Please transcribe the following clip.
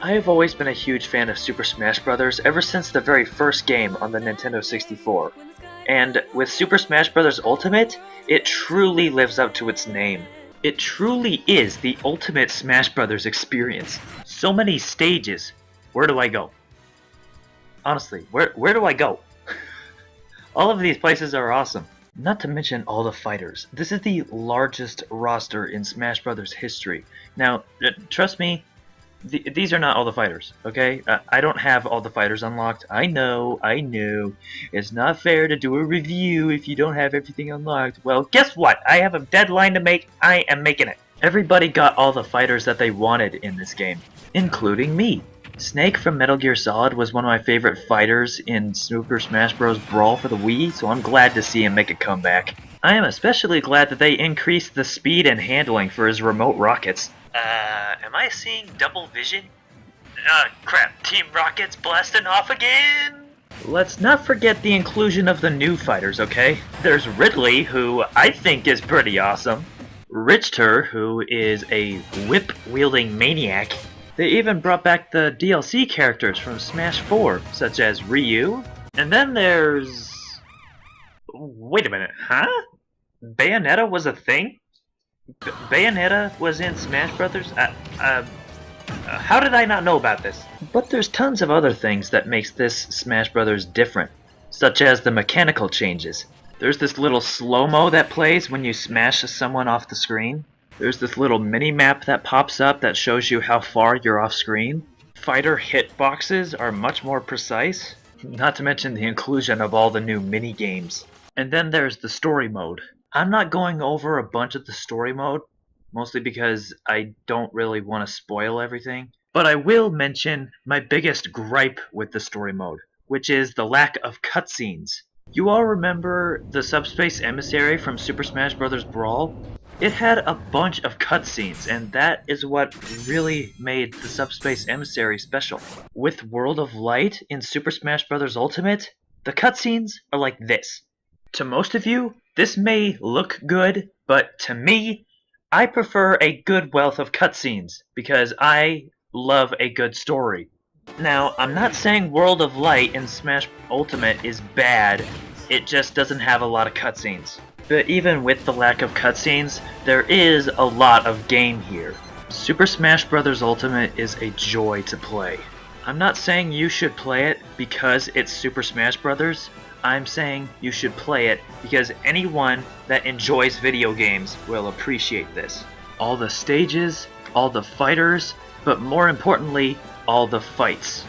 I have always been a huge fan of Super Smash Bros. Ever since the very first game on the Nintendo 64. And with Super Smash Bros. Ultimate, it truly lives up to its name. It truly is the ultimate Smash Bros. Experience. So many stages. Where do I go? Honestly, where do I go? All of these places are awesome. Not to mention all the fighters. This is the largest roster in Smash Bros. History. Now, trust me, these are not all the fighters, okay? I don't have all the fighters unlocked. I know. It's not fair to do a review if you don't have everything unlocked. Well, guess what? I have a deadline to make. I am making it. Everybody got all the fighters that they wanted in this game, including me. Snake from Metal Gear Solid was one of my favorite fighters in Super Smash Bros. Brawl for the Wii, so I'm glad to see him make a comeback. I am especially glad that they increased the speed and handling for his remote rockets. Am I seeing double vision? Crap, Team Rocket's blasting off again! Let's not forget the inclusion of the new fighters, okay? There's Ridley, who I think is pretty awesome. Richter, who is a whip-wielding maniac. They even brought back the DLC characters from Smash 4, such as Ryu. And then there's... Wait a minute, huh? Bayonetta was a thing? Bayonetta was in Smash Brothers? How did I not know about this? But there's tons of other things that makes this Smash Brothers different, such as the mechanical changes. There's this little slow-mo that plays when you smash someone off the screen. There's this little mini-map that pops up that shows you how far you're off screen. Fighter hitboxes are much more precise, not to mention the inclusion of all the new mini-games. And then there's the story mode. I'm not going over a bunch of the story mode, mostly because I don't really want to spoil everything. But I will mention my biggest gripe with the story mode, which is the lack of cutscenes. You all remember the Subspace Emissary from Super Smash Bros. Brawl? It had a bunch of cutscenes, and that is what really made the Subspace Emissary special. With World of Light in Super Smash Bros. Ultimate, the cutscenes are like this. To most of you, this may look good, but to me, I prefer a good wealth of cutscenes, because I love a good story. Now, I'm not saying World of Light in Smash Ultimate is bad, it just doesn't have a lot of cutscenes. But even with the lack of cutscenes, there is a lot of game here. Super Smash Bros. Ultimate is a joy to play. I'm not saying you should play it because it's Super Smash Bros. I'm saying you should play it because anyone that enjoys video games will appreciate this. All the stages, all the fighters, but more importantly, all the fights.